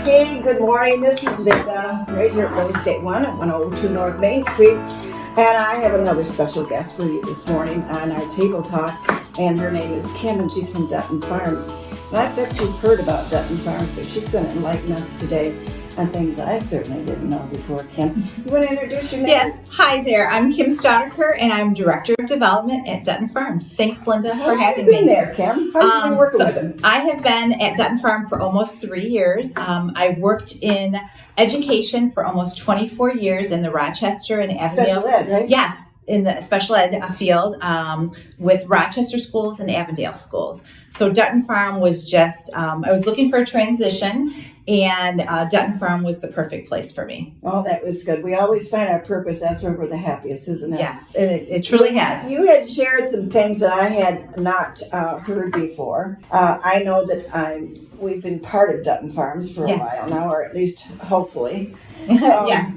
Hey, good morning. This is Linda, right here at Real Estate One at 102 North Main Street. And I have another special guest for you this morning on our table talk. And her name is Kim, and she's from Dutton Farms. And I bet you've heard about Dutton Farms, but she's going to enlighten us today on things I certainly didn't know before. Kim, you want to introduce your name? Yes. Hi there. I'm Kim Staudacher, and I'm Director of Development at Dutton Farms. Thanks, Linda, for having me. How have you been there, Kim? How have you been working with them? I have been at Dutton Farm for almost 3 years. I've worked in education for almost 24 years in the Rochester and Avondale. Special ed, right? Yes, in the special ed field with Rochester schools and Avondale schools. So Dutton Farm was just, I was looking for a transition, and Dutton Farm was the perfect place for me. Oh, that was good. We always find our purpose. That's where we're the happiest, isn't it? Yes, it truly has. You had shared some things that I had not heard before. I know that we've been part of Dutton Farms for a while now, or at least hopefully. Yes,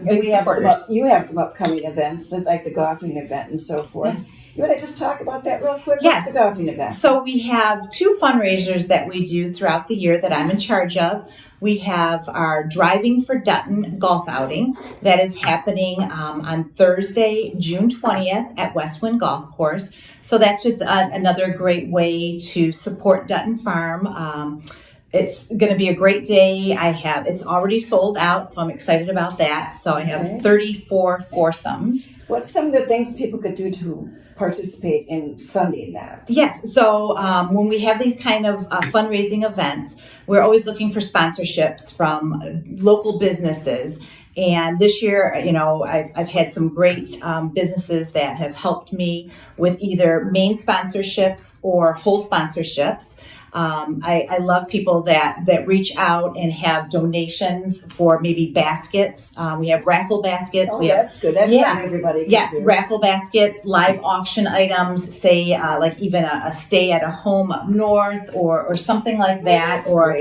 you have some upcoming events, like the golfing event and so forth. Yes. You want to just talk about that real quick? Yes. What's the golfing event? So we have 2 fundraisers that we do throughout the year that I'm in charge of. We have our Driving for Dutton golf outing that is happening on Thursday, June 20th at Westwind Golf Course. So that's just another great way to support Dutton Farm. It's going to be a great day. It's already sold out, so I'm excited about that. So I have 34 foursomes. What's some of the things people could do to participate in funding that? Yes. So when we have these kind of fundraising events, we're always looking for sponsorships from local businesses. And this year, I've had some great businesses that have helped me with either main sponsorships or whole sponsorships. I love people that reach out and have donations for maybe baskets. We have raffle baskets. Oh, that's good. That's something everybody can do. Raffle baskets, live auction items, say like even a stay at a home up north or something like that, or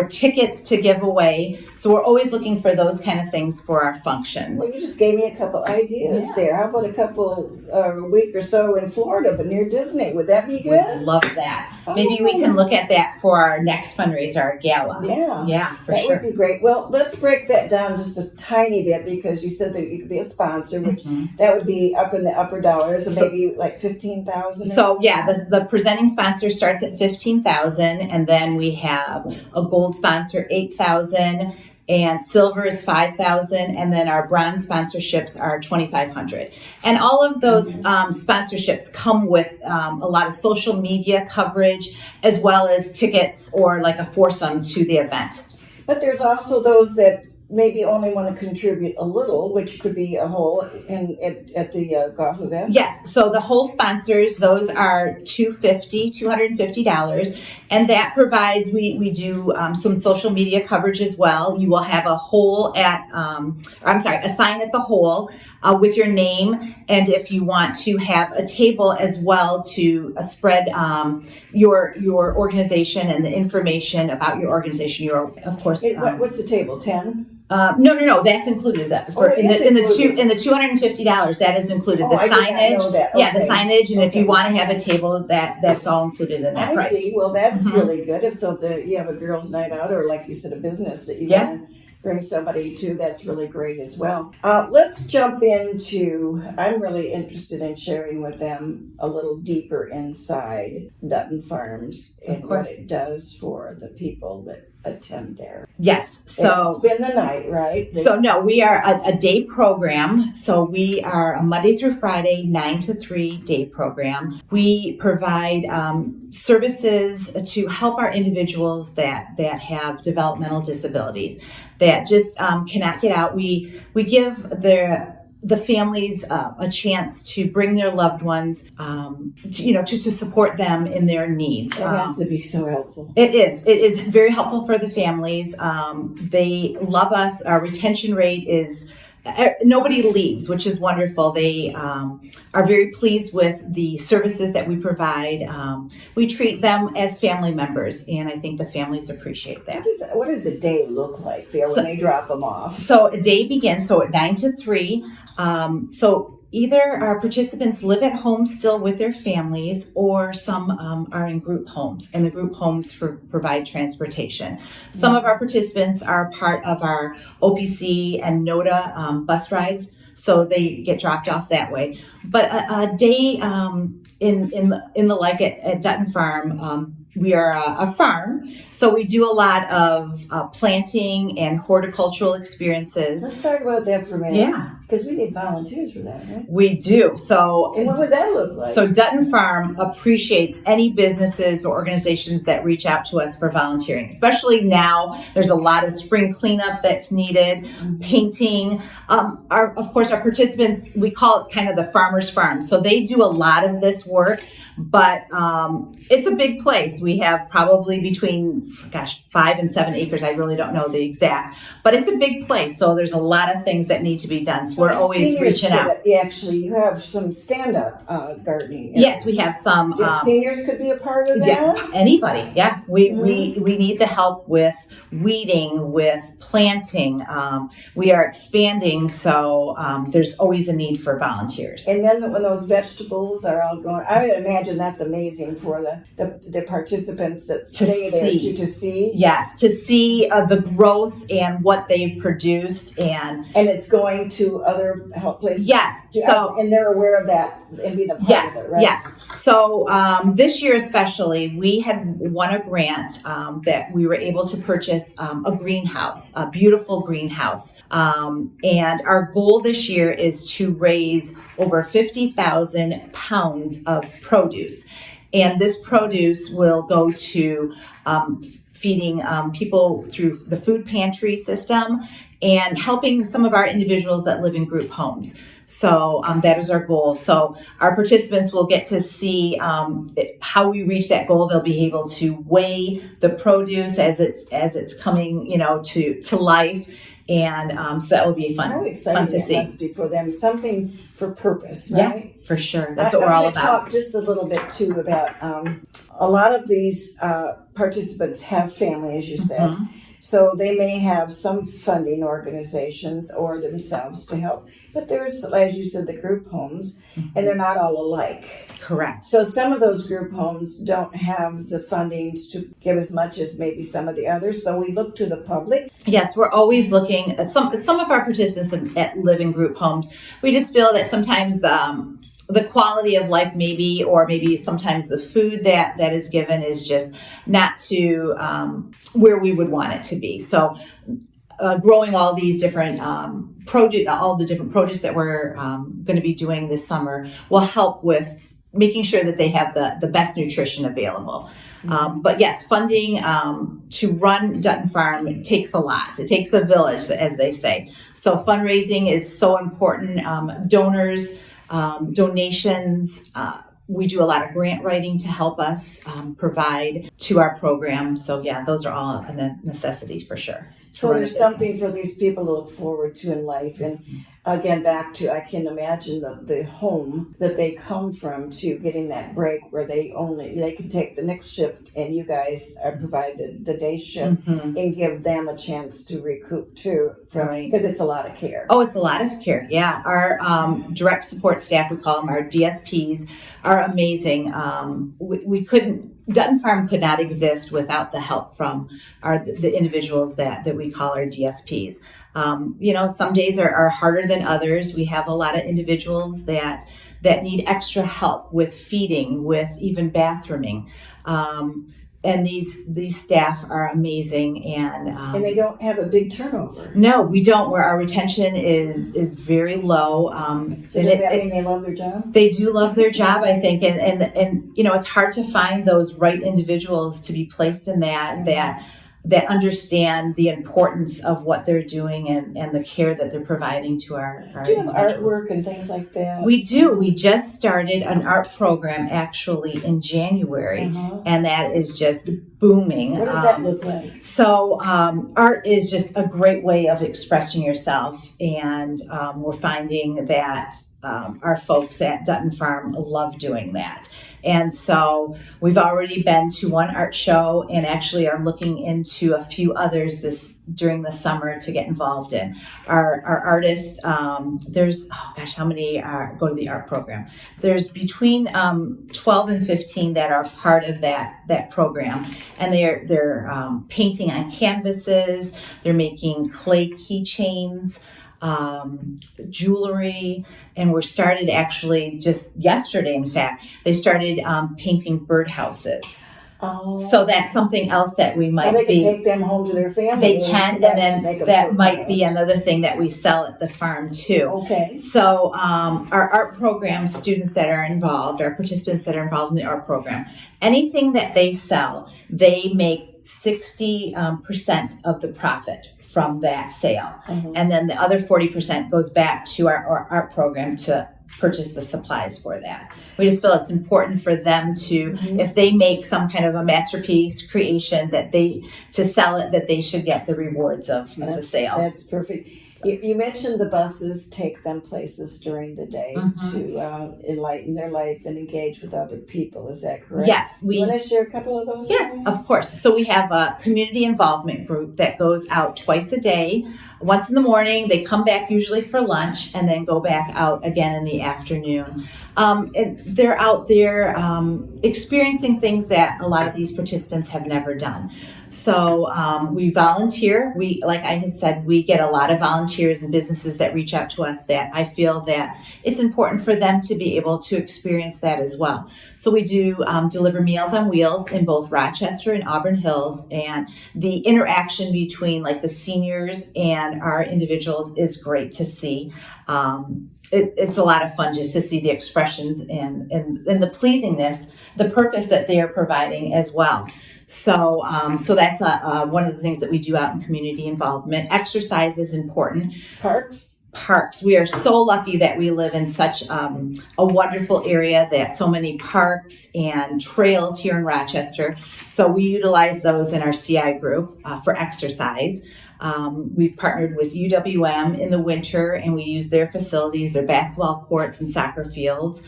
tickets to give away. So we're always looking for those kind of things for our functions. Well, you just gave me a couple ideas there. How about a week or so in Florida, but near Disney? Would that be good? Would love that. Maybe we can look at that for our next fundraiser, our gala. Yeah, for sure. That would be great. Well, let's break that down just a tiny bit, because you said that you could be a sponsor, which that would be up in the upper dollars, so maybe like $15,000. So the presenting sponsor starts at $15,000, and then we have a gold sponsor $8,000. And silver is $5,000, and then our bronze sponsorships are $2,500. And all of those sponsorships come with a lot of social media coverage, as well as tickets or like a foursome to the event. But there's also those that maybe only want to contribute a little, which could be a whole at the golf event. Yes. So the whole sponsors, those are $250, and that provides, we do some social media coverage as well. You will have a hole a sign at the hole with your name, and if you want to have a table as well to spread your organization and the information about your organization. You're, of course. What's the table? 10? No. That's included. In the $250, that is included. The signage. I did not know that. Yeah, the signage, and if you want to have a table, that's all included in that price. I see. Well, that's really good. If you have a girls' night out, or like you said, a business that you want to bring somebody to, that's really great as well. Let's jump into, I'm really interested in sharing with them a little deeper inside Dutton Farms and what it does for the people that attend there. Yes. So spend the night, right? So no, we are a day program. So we are a Monday through Friday, 9 to 3 day program. We provide services to help our individuals that have developmental disabilities that just cannot get out. We give the families a chance to bring their loved ones, to support them in their needs. That has to be so helpful. It is very helpful for the families. They love us. Our retention rate is nobody leaves, which is wonderful. They are very pleased with the services that we provide. We treat them as family members, and I think the families appreciate that. What does a day look like there when they drop them off? So a day begins at 9 to 3. So either our participants live at home still with their families, or some are in group homes, and the group homes provide transportation. Some of our participants are part of our OPC and NODA bus rides, so they get dropped off that way. But a day in the like at Dutton Farm, we are a farm, so we do a lot of planting and horticultural experiences. Let's talk about that for a minute. Yeah. Because we need volunteers for that, right? We do. So, and what would that look like? So Dutton Farm appreciates any businesses or organizations that reach out to us for volunteering. Especially now, there's a lot of spring cleanup that's needed, painting. Of course, our participants, we call it kind of the farmer's farm. So they do a lot of this work, but it's a big place. We have probably between, 5 and 7 acres. I really don't know the exact, but it's a big place. So there's a lot of things that need to be done. So we're always reaching out. Actually, you have some stand-up gardening. Yes, we have some. Seniors could be a part of that? Yeah, anybody. Yeah, we need the help with weeding, with planting. We are expanding, so there's always a need for volunteers. And then when those vegetables are all going, I would imagine that's amazing for the participants that stay there to see. Yes, to see the growth and what they've produced, and it's going to other help places. Yes, and they're aware of that and being a part of it, right? Yes. So this year especially, we had won a grant that we were able to purchase a greenhouse, a beautiful greenhouse. And our goal this year is to raise over 50,000 pounds of produce. And this produce will go to feeding people through the food pantry system and helping some of our individuals that live in group homes. So that is our goal. So our participants will get to see how we reach that goal. They'll be able to weigh the produce as it's coming, to life. And so that will be fun. How exciting to see. It must be for them. Something for purpose, right? Yeah, for sure. That's what we're all about. I want to talk just a little bit too about a lot of these participants have family, as you said. Mm-hmm. So they may have some funding organizations or themselves to help. But there's, as you said, the group homes, and they're not all alike. Correct. So some of those group homes don't have the fundings to give as much as maybe some of the others. So we look to the public. Yes, we're always looking at some of our participants that live in group homes. We just feel that sometimes the quality of life or maybe sometimes the food that is given is just not to where we would want it to be. So growing all these different produce, all the different produce that we're going to be doing this summer will help with making sure that they have the best nutrition available. But yes, funding to run Dutton Farm takes a lot. It takes a village, as they say. So fundraising is so important. Donors, donations. We do a lot of grant writing to help us provide to our program. So yeah, those are all a necessity for sure. So there's something for these people to look forward to in life. And again, back to, I can imagine the home that they come from to getting that break where they can take the next shift and you guys provide the day shift and give them a chance to recoup too. Because it's a lot of care. Oh, it's a lot of care. Yeah. Our direct support staff, we call them our DSPs, are amazing. Dutton Farm could not exist without the help from the individuals that we call our DSPs. Some days are harder than others. We have a lot of individuals that need extra help with feeding, with even bathrooming. And these staff are amazing, and they don't have a big turnover. No, we don't. Where our retention is very low. So does that mean they love their job? They do love their job, I think, and it's hard to find those right individuals to be placed in that understand the importance of what they're doing and the care that they're providing to our Do you have artwork and things like that? We do. We just started an art program actually in January, and that is just booming. What does that look like? So art is just a great way of expressing yourself, and we're finding that our folks at Dutton Farm love doing that. And so we've already been to one art show and actually are looking into a few others during the summer to get involved in. Our artists, there's, how many go to the art program? There's between 12 and 15 that are part of that program. And they're painting on canvases, they're making clay keychains, jewelry, and we're started actually just yesterday, in fact, they started painting birdhouses. Oh. So that's something else that we might they can take them home to their family. They can, and then that might be another thing that we sell at the farm too. Okay. So our art program students that are involved, our participants that are involved in the art program, anything that they sell, they make 60% of the profit from that sale. Mm-hmm. And then the other 40% goes back to our art program to purchase the supplies for that. We just feel it's important for them to, if they make some kind of a masterpiece creation to sell it, that they should get the rewards of the sale. That's perfect. You mentioned the buses take them places during the day to enlighten their life and engage with other people. Is that correct? Yes. You want to share a couple of those? Yes, things? Of course. So we have a community involvement group that goes out twice a day. Once in the morning, they come back usually for lunch and then go back out again in the afternoon. And they're out there experiencing things that a lot of these participants have never done. So we volunteer. Like I had said, we get a lot of volunteers and businesses that reach out to us that I feel that it's important for them to be able to experience that as well. So we do deliver Meals on Wheels in both Rochester and Auburn Hills, and the interaction between like the seniors and our individuals is great to see. It's a lot of fun just to see the expressions and the pleasingness, the purpose that they are providing as well. So that's one of the things that we do out in community involvement. Exercise is important. Parks. We are so lucky that we live in such a wonderful area that so many parks and trails here in Rochester. So we utilize those in our CI group for exercise. We've partnered with UWM in the winter, and we use their facilities, their basketball courts and soccer fields.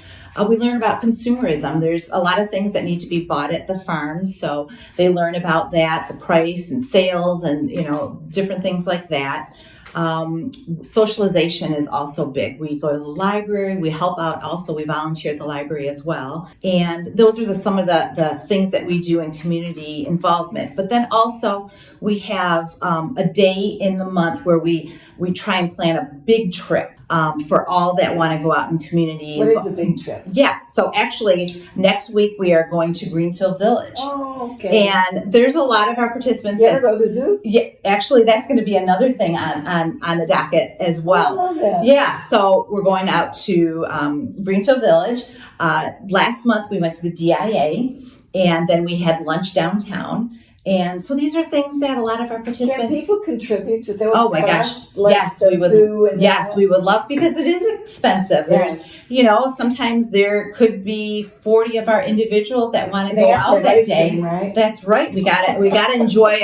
We learn about consumerism. There's a lot of things that need to be bought at the farm, so they learn about that, the price and sales and, different things like that. Socialization is also big. We go to the library, we help out also, we volunteer at the library as well. And those are some of the things that we do in community involvement. But then also we have a day in the month where we try and plan a big trip for all that want to go out in community. What is a big trip? Yeah, so actually next week we are going to Greenfield Village. Oh, okay. And there's a lot of our participants. You ever go to the zoo? Yeah, actually that's going to be another thing on the docket as well. I love that. Yeah, so we're going out to Greenfield Village. Last month we went to the DIA, and then we had lunch downtown. And so these are things that a lot of our participants... Can people contribute to those? Oh my gosh, yes, we would love, because it is expensive. Yes. There's, sometimes there could be 40 of our individuals that want to go out that day. Cream, right? That's right. We got to enjoy,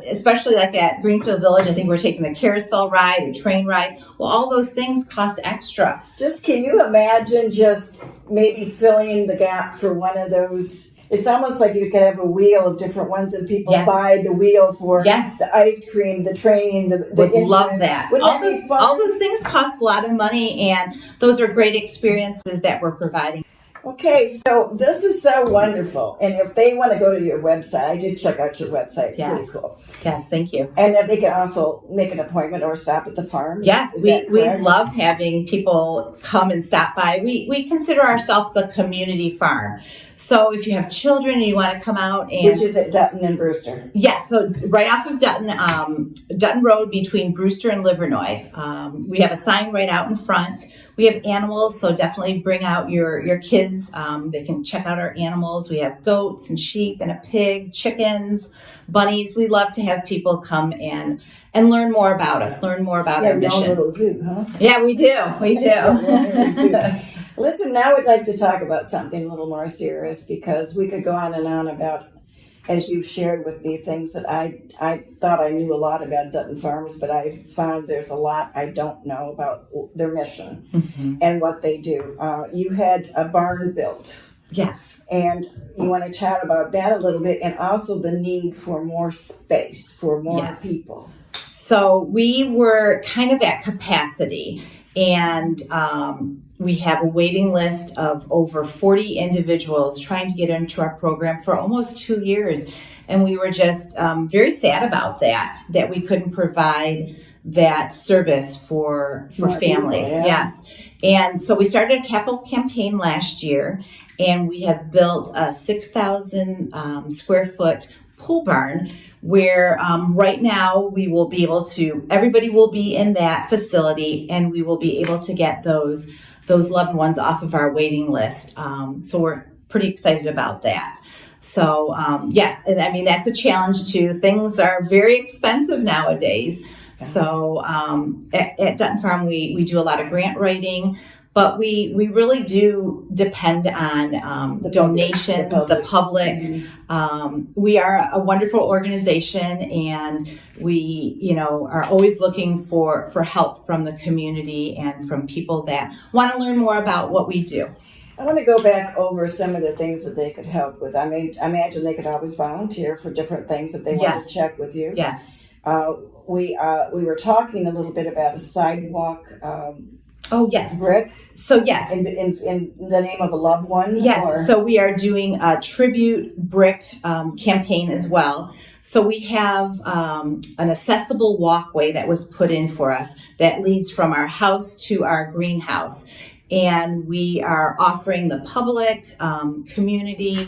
especially like at Greenfield Village. I think we're taking the carousel ride, a train ride. Well, all those things cost extra. Can you imagine just maybe filling the gap for one of those? It's almost like you could have a wheel of different ones, and people buy the wheel for the ice cream, the train, the would love that. All those things cost a lot of money, and those are great experiences that we're providing. Okay, so this is so wonderful. And if they want to go to your website, I did check out your website. It's pretty cool. Yes, thank you. And if they can also make an appointment or stop at the farm. Yes, we love having people come and stop by. We consider ourselves a community farm. So if you have children and you want to come out and... Which is at Dutton and Brewster. Yes, so right off of Dutton Road between Brewster and Livernois. We have a sign right out in front. We have animals, so definitely bring out your kids. They can check out our animals. We have goats and sheep and a pig, chickens, bunnies. We love to have people come and learn more about us, learn more about our mission. Your own little zoo, huh? Yeah, we do. Listen, now I'd like to talk about something a little more serious, because we could go on and on about as you've shared with me things that I thought I knew a lot about Dutton Farms, but I found there's a lot I don't know about their mission and what they do. You had a barn built. Yes. And you want to chat about that a little bit, and also the need for more space for more people. So we were kind of at capacity, and we have a waiting list of over 40 individuals trying to get into our program for almost 2 years. And we were just very sad about that we couldn't provide that service for families. People, Yes. And so we started a capital campaign last year, and we have built a 6,000 square foot pole barn where right now we will be able to, everybody will be in that facility, and we will be able to get those loved ones off of our waiting list. So we're pretty excited about that. So yes, and I mean, that's a challenge too. Things are very expensive nowadays. So at Dutton Farm, we do a lot of grant writing, but we really do depend on the donations, the public. We are a wonderful organization, and we, are always looking for help from the community and from people that want to learn more about what we do. I want to go back over some of the things that they could help with. I mean, I imagine they could always volunteer for different things if they want to check with you. Yes. We were talking a little bit about a sidewalk. Oh, yes. Brick. So, yes. In the name of a loved one? Yes. So we are doing a tribute brick campaign as well. So we have an accessible walkway that was put in for us that leads from our house to our greenhouse. And we are offering the public, community,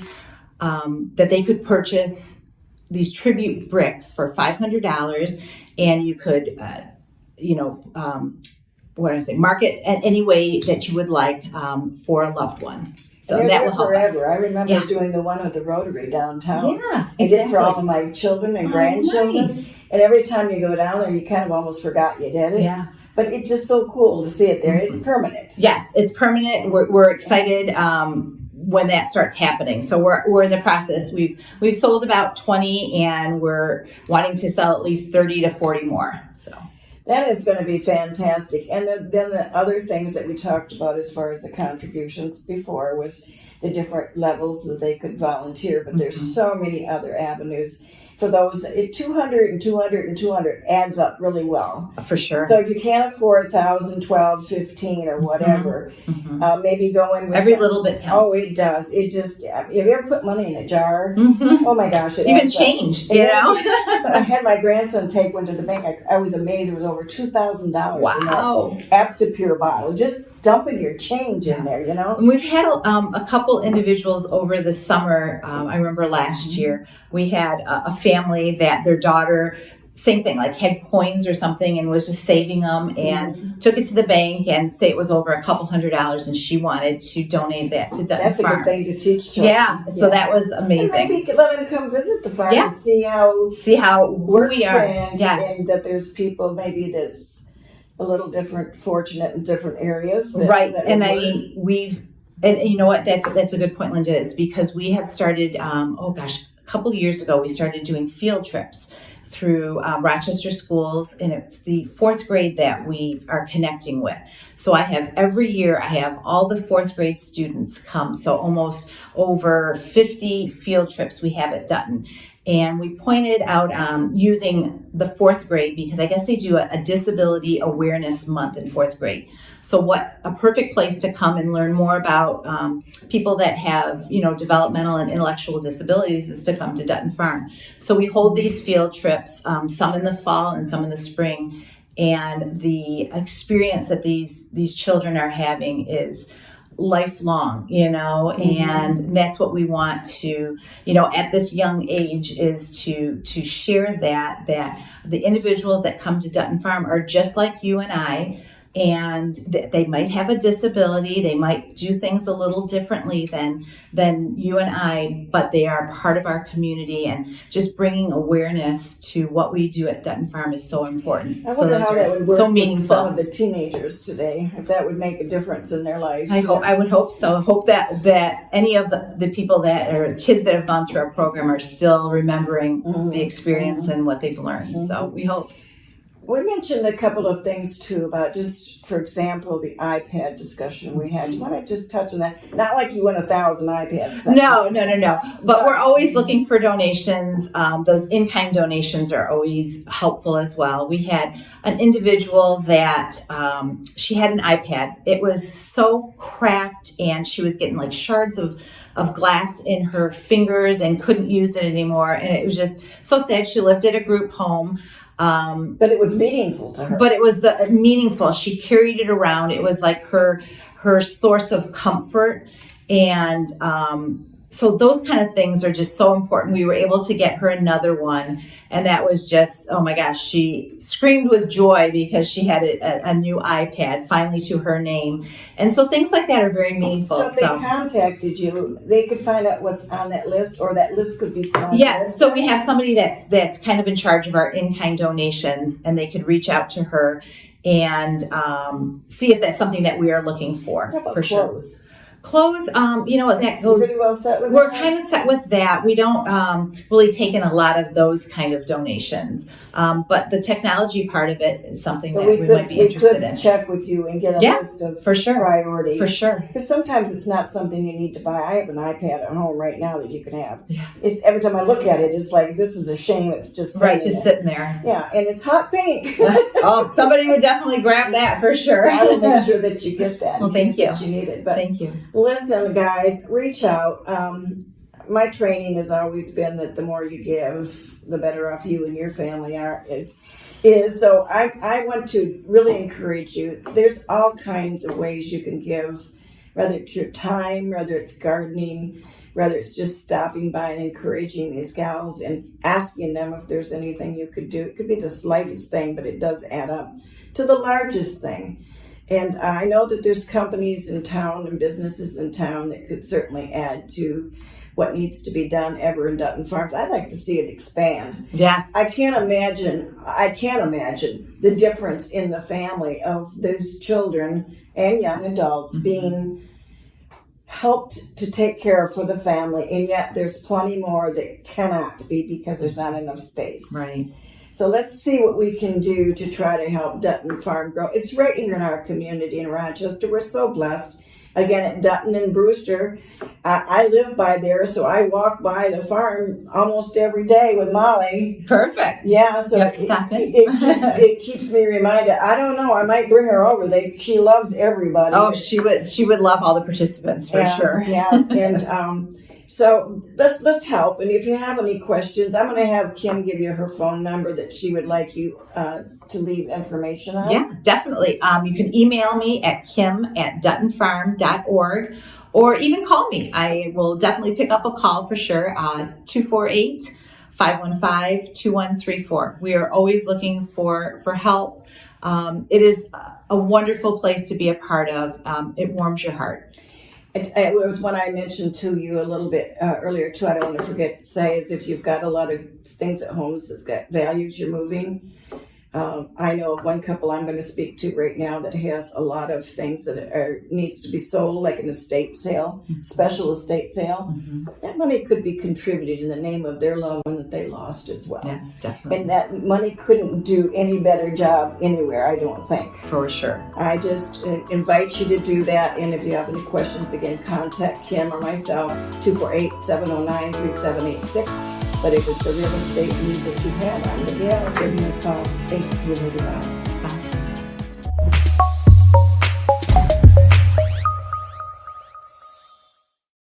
that they could purchase these tribute bricks for $500, and you could, mark it any way that you would like for a loved one. So they're that there will help forever. us. I remember doing the one with the Rotary downtown. Yeah, I did for all of my children and grandchildren. Nice. And every time you go down there, you kind of almost forgot you did it. Yeah. But it's just so cool to see it there. It's permanent. Yes, it's permanent. We're excited when that starts happening. So we're in the process. We've sold about 20, and we're wanting to sell at least 30 to 40 more. So that is going to be fantastic. And then the other things that we talked about as far as the contributions before was the different levels that they could volunteer. But there's so many other avenues. For those, 200 and 200 and 200 adds up really well. For sure. So if you can't afford 1,000, 12, 15, or whatever, maybe go in with every little bit counts. Oh, it does. It just, have you ever put money in a jar? Oh my gosh. Even change, I had my grandson take one to the bank. I was amazed. It was over $2,000. Wow. Apsapure bottle. Just dumping your change in there, And we've had a couple individuals over the summer. I remember last year we had a family that their daughter, same thing, like had coins or something and was just saving them and took it to the bank and say it was over $200, and she wanted to donate that to Dutton That's Farm. a good thing to teach children. Yeah, so that was amazing. And maybe let them come visit the farm and see how we are. And that there's people maybe that's a little different, fortunate in different areas. Right, and I mean, and you know what, that's a good point, Linda, is because we have started, a couple years ago, we started doing field trips through Rochester schools, and it's the 4th grade that we are connecting with. So every year I have all the 4th grade students come, so almost over 50 field trips we have at Dutton. And we pointed out using the 4th grade because I guess they do a disability awareness month in 4th grade. So what a perfect place to come and learn more about people that have, developmental and intellectual disabilities is to come to Dutton Farm. So we hold these field trips, some in the fall and some in the spring. And the experience that these children are having is lifelong, and that's what we want to, at this young age is to share that the individuals that come to Dutton Farm are just like you and I. and they might have a disability. They might do things a little differently than you and I, but they are part of our community, and just bringing awareness to what we do at Dutton Farm is so important. I wonder how that would work so with meaningful. some of the teenagers today, if that would make a difference in their lives. I would hope so. I hope that any of the people that are kids that have gone through our program are still remembering the experience and what they've learned. So we hope. We mentioned a couple of things too about, just for example, the iPad discussion we had. You want to just touch on that? Not like you won 1,000 iPads. No. But we're always looking for donations. Those in-kind donations are always helpful as well. We had an individual that she had an iPad. It was so cracked, and she was getting like shards of glass in her fingers and couldn't use it anymore. And it was just so sad. She lived at a group home. But it was meaningful to her. But it was meaningful. She carried it around. It was like her source of comfort. And so those kind of things are just so important. We were able to get her another one. And that was just, oh my gosh, she screamed with joy because she had a new iPad finally to her name. And so things like that are very meaningful. So if they contacted you, they could find out what's on that list, or that list could be put on. Yes, so we have somebody that's kind of in charge of our in-kind donations, and they could reach out to her and see if that's something that we are looking for. How about for clothes? Sure. Clothes, that goes. Pretty well set with We're that? kind of set with that. We don't really take in a lot of those kind of donations, but the technology part of it is something that we might be interested in. We could check with you and get a list of for sure. priorities. For sure. Because sometimes it's not something you need to buy. I have an iPad at home right now that you can have. Yeah. It's every time I look at it, it's like, this is a shame. It's just sitting there. Yeah, and it's hot pink. Oh, somebody would definitely grab that for sure. So I will make sure that you get that. Well, thank you. That you need it. But thank you. Listen, guys, reach out. My training has always been that the more you give, the better off you and your family is. So I want to really encourage you. There's all kinds of ways you can give, whether it's your time, whether it's gardening, whether it's just stopping by and encouraging these gals and asking them if there's anything you could do. It could be the slightest thing, but it does add up to the largest thing. And I know that there's companies in town and businesses in town that could certainly add to what needs to be done ever in Dutton Farms. I'd like to see it expand. Yes. I can't imagine the difference in the family of those children and young adults being helped to take care of for the family, and yet there's plenty more that cannot be because there's not enough space. Right. So let's see what we can do to try to help Dutton Farm grow. It's right here in our community in Rochester. We're so blessed. Again, at Dutton and Brewster, I live by there, so I walk by the farm almost every day with Molly. Perfect. Yeah, so it keeps me reminded. I don't know. I might bring her over. She loves everybody. Oh, she would love all the participants for sure. Yeah, and so let's help. And if you have any questions, I'm going to have Kim give you her phone number that she would like you to leave information on. Yeah, definitely. You can email me at kim@duttonfarm.org, or even call me. I will definitely pick up a call for sure. 248-515-2134. We are always looking for help. It is a wonderful place to be a part of. It warms your heart. It was one I mentioned to you a little bit earlier too. I don't want to forget to say is if you've got a lot of things at home that's got values you're moving. I know of one couple I'm going to speak to right now that has a lot of things that needs to be sold, like an estate sale, special estate sale. Mm-hmm. That money could be contributed in the name of their loved one that they lost as well. Yes, definitely. And that money couldn't do any better job anywhere, I don't think. For sure. I just invite you to do that. And if you have any questions, again, contact Kim or myself, 248-709-3786. But if it's a real estate need that you have, I'm going to give you a call. Thanks to see you later on.